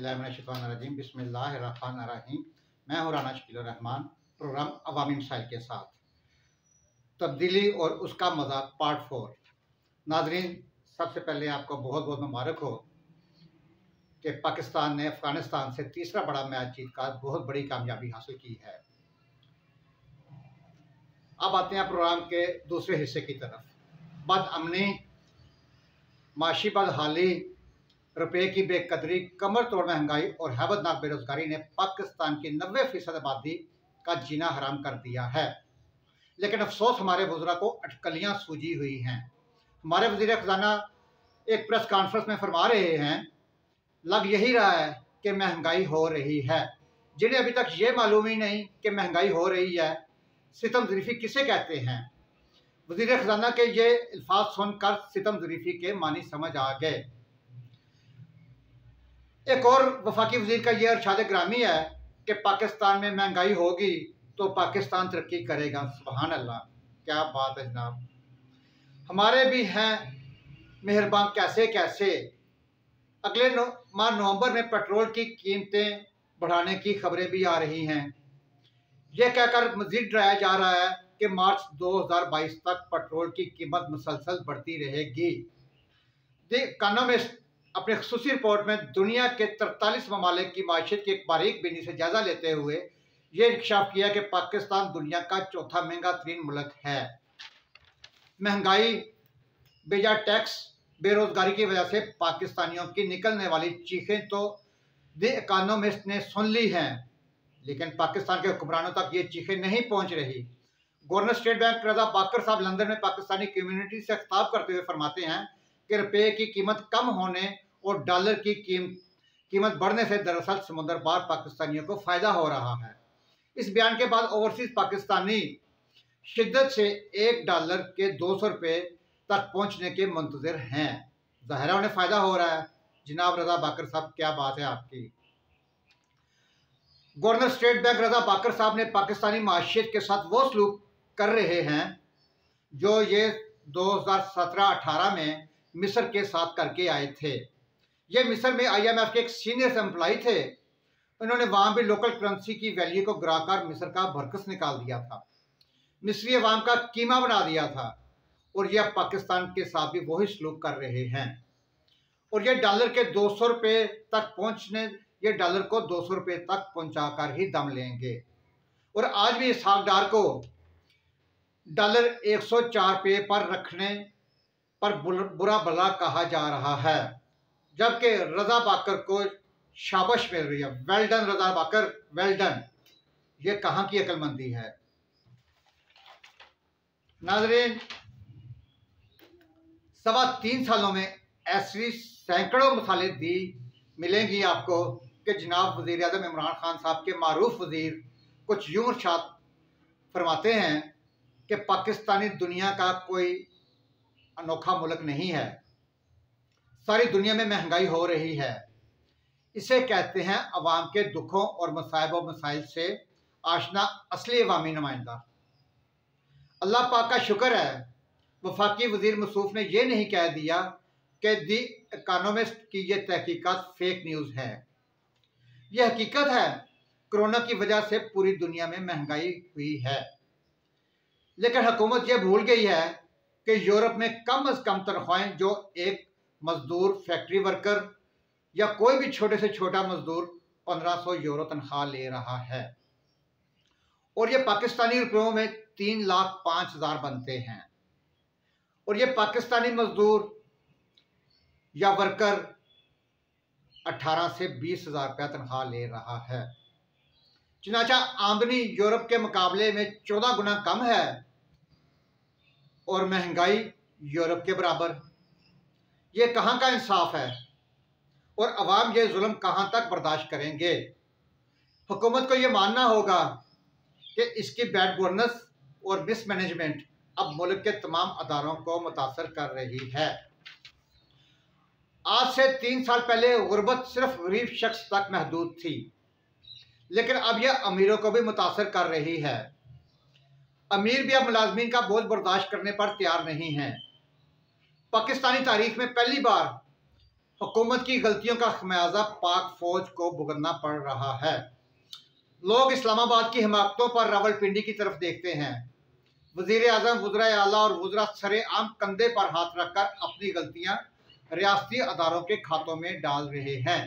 औज़ुबिल्लाहिमिनश्शैतानिर्रजीम बिस्मिल्लाहिर्रहमानिर्रहीम। मैं हूँ राना शकील रहमान। प्रोग्राम अवामी मसाइल के साथ तब्दीली और उसका मज़ा पार्ट 4। नाज़रीन, सबसे पहले आपको बहुत बहुत मुबारक हो कि पाकिस्तान ने अफ़गानिस्तान से तीसरा बड़ा मैच जीतकर बहुत बड़ी कामयाबी हासिल की है। अब आते हैं प्रोग्राम के दूसरे हिस्से की तरफ। बदअमनी, माशी बदहाली, रुपये की बेकदरी, कमर तोड़ महंगाई और हैबतनाक बेरोजगारी ने पाकिस्तान की 90% आबादी का जीना हराम कर दिया है। लेकिन अफसोस, हमारे वज़रा को अटकलियां सूझी हुई हैं। हमारे वज़ीर ख़ज़ाना एक प्रेस कॉन्फ्रेंस में फरमा रहे हैं, लग यही रहा है कि महंगाई हो रही है। जिन्हें अभी तक ये मालूम ही नहीं कि महंगाई हो रही है, सितम ज़रीफ़ी किसे कहते हैं। वज़ीर ख़ज़ाना के ये अल्फाज सुनकर सितम ज़रीफ़ी के मानी समझ आ गए। एक और वफाकी वज़ीर का ये इरशाद ग्रामी है कि पाकिस्तान में महंगाई होगी तो पाकिस्तान तरक्की करेगा। सुभान अल्लाह, क्या बात है जनाब। हमारे भी हैं मेहरबान कैसे कैसे। अगले माह नवंबर में पेट्रोल की कीमतें बढ़ाने की खबरें भी आ रही हैं। यह कहकर मजीद डराया जा रहा है कि मार्च 2022 तक पेट्रोल की कीमत मुसलसल बढ़ती रहेगी। द इकोनॉमिस्ट अपने खुसूसी रिपोर्ट में दुनिया के 43 ममालिक की माशियत की एक बारीक बीनी से जायजा लेते हुए ये इंकशाफ किया कि पाकिस्तान दुनिया का चौथा महंगा तरीन मुल्क है। महंगाई, बेजा टैक्स, बेरोजगारी की वजह से पाकिस्तानियों की निकलने वाली चीखें तो द इकोनॉमिस्ट ने सुन ली हैं, लेकिन पाकिस्तान के हुक्मरानों तक ये चीखें नहीं पहुंच रही। गवर्नर स्टेट बैंक रजा बाकर साहब लंदन में पाकिस्तानी कम्युनिटी से खिताब करते हुए फरमाते हैं कि रुपये की कीमत कम होने और डॉलर की कीमत बढ़ने से दरअसल समुद्र पार पाकिस्तानियों को फायदा हो रहा है। इस बयान के बाद ओवरसीज पाकिस्तानी शिद्दत से $1 के 200 रुपये तक पहुंचने के मुंतजर हैं। ज़ाहिर उन्हें फायदा हो रहा है। जनाब रजा बाकर साहब, क्या बात है आपकी। गवर्नर स्टेट बैंक रजा बाकर साहब ने पाकिस्तानी माशियत के साथ वो सलूक कर रहे हैं जो ये 2017-18 में मिस्र के साथ करके आए थे। ये मिस्र में IMF के एक सीनियर एम्प्लॉय थे। उन्होंने वहां भी लोकल करेंसी की वैल्यू को गिराकर मिस्र का भरकस निकाल दिया था, मिस्री अवाम का कीमा बना दिया था। और ये अब पाकिस्तान के साथ भी वही सलूक कर रहे हैं। और ये डॉलर के 200 रुपये तक पहुंचने, ये डॉलर को 200 रुपये तक पहुंचाकर ही दम लेंगे। और आज भी इसहाक डार को डॉलर 104 रुपये पर रखने पर बुरा भला कहा जा रहा है, जबकि रजा बाकर को शाबाश मिल रही है। वेल डन रजा बाकर, वेल डन। ये कहाँ की अक्लमंदी है। नाज़रीन, 3.25 सालों में ऐसी सैकड़ों मिसालें दी मिलेंगी आपको कि जनाब वज़ीर आज़म इमरान खान साहब के मारूफ वज़ीर कुछ यूं इरशाद फरमाते हैं कि पाकिस्तानी दुनिया का कोई अनोखा मुल्क नहीं है, सारी दुनिया में महंगाई हो रही है। इसे कहते हैं अवाम के दुखों और मसाइब व मसाइल से आशना असली अवामी नुमाइंदा। अल्लाह पाक का शुक्र है, वफाकी वज़ीर मसूफ ने यह नहीं कह दिया कि दी इकोनॉमिस्ट की यह तहकीकात फेक न्यूज़ है। यह हकीकत है, कोरोना की वजह से पूरी दुनिया में महंगाई हुई है। लेकिन हुकूमत यह भूल गई है कि यूरोप में कम अज़ कम तनख्वाहें जो एक मजदूर, फैक्ट्री वर्कर या कोई भी छोटे से छोटा मजदूर 1500 यूरो तनख्वाह ले रहा है। और ये पाकिस्तानी रुपयों में 3,05,000 बनते हैं। और ये पाकिस्तानी मजदूर या वर्कर 18 से 20,000 रुपया तनख्वाह ले रहा है। चुनाचा आमदनी यूरोप के मुकाबले में 14 गुना कम है और महंगाई यूरोप के बराबर। ये कहाँ का इंसाफ है और अवाम ये जुल्म कहाँ तक बर्दाश्त करेंगे। हुकूमत को ये मानना होगा कि इसकी बैड गवर्नेंस और मिसमैनेजमेंट अब मुल्क के तमाम अदारों को मुतासर कर रही है। आज से 3 साल पहले गुर्बत सिर्फ गरीब शख्स तक महदूद थी, लेकिन अब यह अमीरों को भी मुतासर कर रही है। अमीर भी अब मुलाजमीन का बोझ बर्दाश्त करने पर तैयार नहीं है। पाकिस्तानी तारीख में पहली बार हुकूमत की गलतियों का खमियाजा पाक फौज को भुगतना पड़ रहा है। लोग इस्लामाबाद की हिमाकतों पर रावलपिंडी की तरफ देखते हैं। वजीर आजम, वज़रा आला और वज़रा सरेआम कंधे पर हाथ रखकर अपनी गलतियां रियासती अदारों के खातों में डाल रहे हैं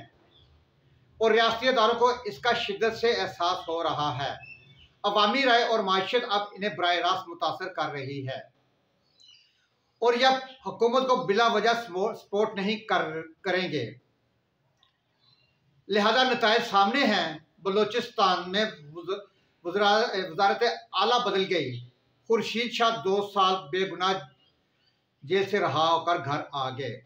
और रियासती अदारों को इसका शिद्दत से एहसास हो रहा है। अवामी राय और माशियत अब इन्हें बराह रास्त मुतासर कर रही है और यह हुकूमत को बिला वजह सपोर्ट नहीं करेंगे। लिहाजा नताइज सामने हैं। बलोचिस्तान में वज़ारत आला बदल गई। खुर्शीद शाह 2 साल बेगुनाह जेल से रहा होकर घर आ गए।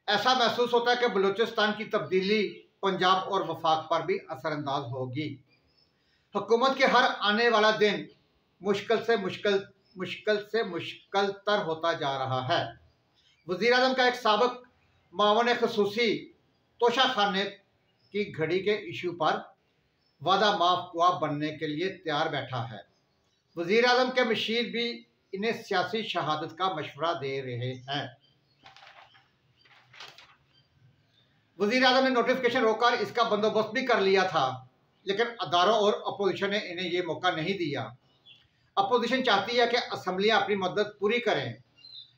ऐसा महसूस होता है कि बलूचिस्तान की तब्दीली पंजाब और वफाक पर भी असरअंदाज होगी। हुकूमत के हर आने वाला दिन मुश्किल से मुश्किल तर होता जा रहा है। वज़ीर आज़म का एक साबिक मावन ख़ुसूसी तोशा खाने की घड़ी के इशू पर वादा माफ हुआ बनने के लिए तैयार बैठा है। वज़ीर आज़म के मशीर भी इन्हें सियासी शहादत का मशवरा दे रहे हैं। वज़ीर आज़म ने नोटिफिकेशन रोककर इसका बंदोबस्त भी कर लिया था, लेकिन अदारों और अपोजिशन ने इन्हें यह मौका नहीं दिया। अपोजिशन चाहती है कि असम्बलियाँ अपनी मदद पूरी करें,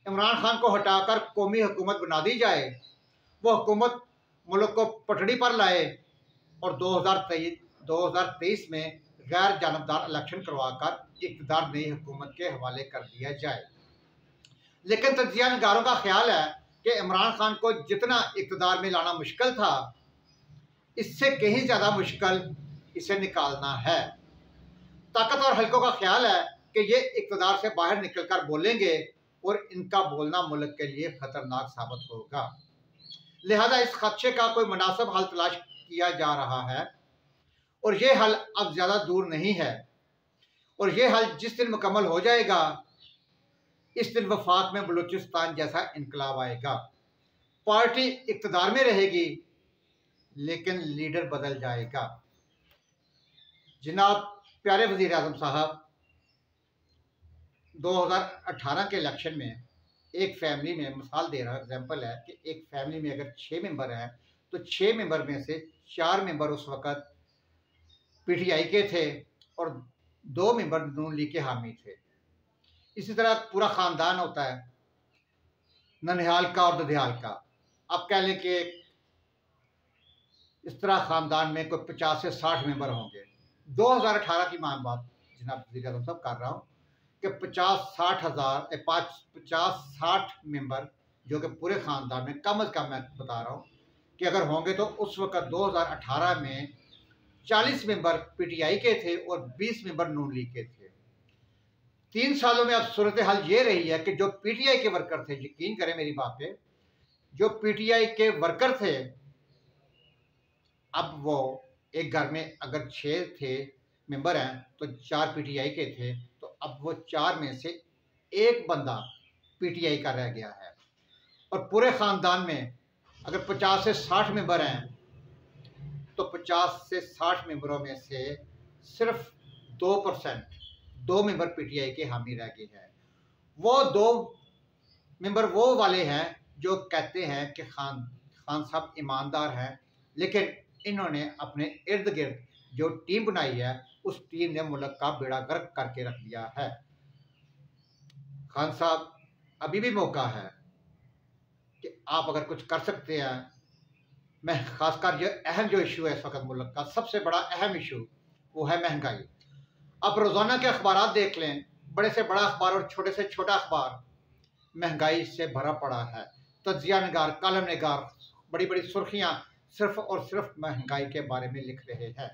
इमरान खान को हटाकर कौमी हुकूमत बना दी जाए, वो हुकूमत मुल्क को पटड़ी पर लाए और 2023 में गैर जानबदार इलेक्शन करवाकर इक़्तिदार नई हुकूमत के हवाले कर दिया जाए। लेकिन तज्ज़िया निगारों का ख्याल है कि इमरान खान को जितना इक़्तिदार में लाना मुश्किल था, इससे कहीं ज़्यादा मुश्किल इसे निकालना है। ताकत और हल्कों का ख्याल है कि ये इक़्तिदार से बाहर निकलकर बोलेंगे और इनका बोलना मुल्क के लिए खतरनाक साबित होगा। लिहाजा इस खदशे का कोई मुनासिब हल तलाश किया जा रहा है और ये हल अब ज़्यादा दूर नहीं है। और ये हल जिस दिन मुकम्मल हो जाएगा, इस दिन वफाक में बलूचिस्तान जैसा इनकलाब आएगा। पार्टी इक़्तिदार में रहेगी, लेकिन लीडर बदल जाएगा। जनाब प्यारे वज़ीर आज़म साहब, 2018 के इलेक्शन में एक फैमिली में, मिसाल दे रहा एग्जाम्पल है कि एक फैमिली में अगर 6 मेंबर हैं तो 6 मेंबर में से 4 मेंबर उस वक़्त पीटीआई के थे और 2 मेंबर नून लीग के हामी थे। इसी तरह पूरा ख़ानदान होता है, ननिहाल का और ददियाल का। आप कह लें कि इस तरह ख़ानदान में कोई 50 से 60 मेंबर होंगे। 2018 की मान बात जनाब वज़ीर आज़म साहब कर रहा हूँ कि 50-60 मेंबर जो कि पूरे ख़ानदान में कम अज़ कम मैं बता रहा हूँ कि अगर होंगे तो उस वक़्त 2018 में 40 मेंबर पीटीआई के थे और 20 मेंबर नून लीग के थे। 3 सालों में अब सूरत हाल ये रही है कि जो पीटीआई के वर्कर थे, यकीन करें मेरी बात पे, जो पीटीआई के वर्कर थे, अब वो एक घर में अगर 6 थे मेंबर हैं तो 4 पीटीआई के थे, तो अब वो 4 में से एक बंदा पीटीआई का रह गया है। और पूरे ख़ानदान में अगर 50 से 60 मेंबर हैं तो 50 से 60 मेंबरों में से सिर्फ 2% 2 मेंबर पीटीआई के हामी रह गए हैं। वो 2 मेंबर वो वाले हैं जो कहते हैं कि खान साहब ईमानदार हैं, लेकिन इन्होंने अपने इर्द गिर्द जो टीम बनाई है, उस टीम ने मुल्क का बेड़ा गर्क करके रख दिया है। खान साहब, अभी भी मौका है कि आप अगर कुछ कर सकते हैं। मैं खासकर ये अहम जो इशू है इस वक्त मुल्क का सबसे बड़ा अहम इशू, वो है महंगाई। आप रोज़ाना के अखबार देख लें, बड़े से बड़ा अखबार और छोटे से छोटा अखबार महंगाई से भरा पड़ा है। तज्जिया निगार, कालम निगार बड़ी बड़ी सुर्खियाँ सिर्फ और सिर्फ महंगाई के बारे में लिख रहे हैं।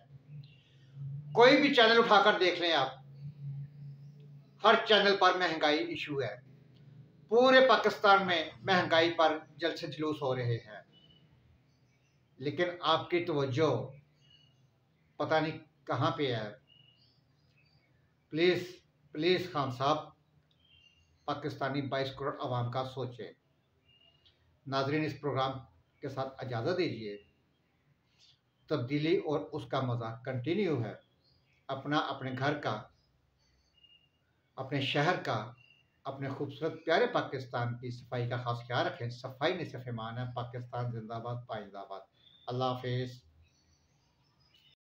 कोई भी चैनल उठाकर देख लें आप, हर चैनल पर महंगाई इशू है। पूरे पाकिस्तान में महंगाई पर जलसे जुलूस हो रहे हैं, लेकिन आपकी तवज्जो पता नहीं कहाँ पे है। प्लीज़ प्लीज़ खान साहब, पाकिस्तानी 22 करोड़ आवाम का सोचें। नाजरीन, इस प्रोग्राम के साथ इजाज़त दीजिए। तब्दीली और उसका मज़ा कंटिन्यू है। अपना, अपने घर का, अपने शहर का अपने खूबसूरत प्यारे पाकिस्तान की सफाई का खास ख्याल रखें। सफाई निसफ़ ईमान है। पाकिस्तान जिंदाबाद, पाइंदाबाद। अल्लाह हाफिज़।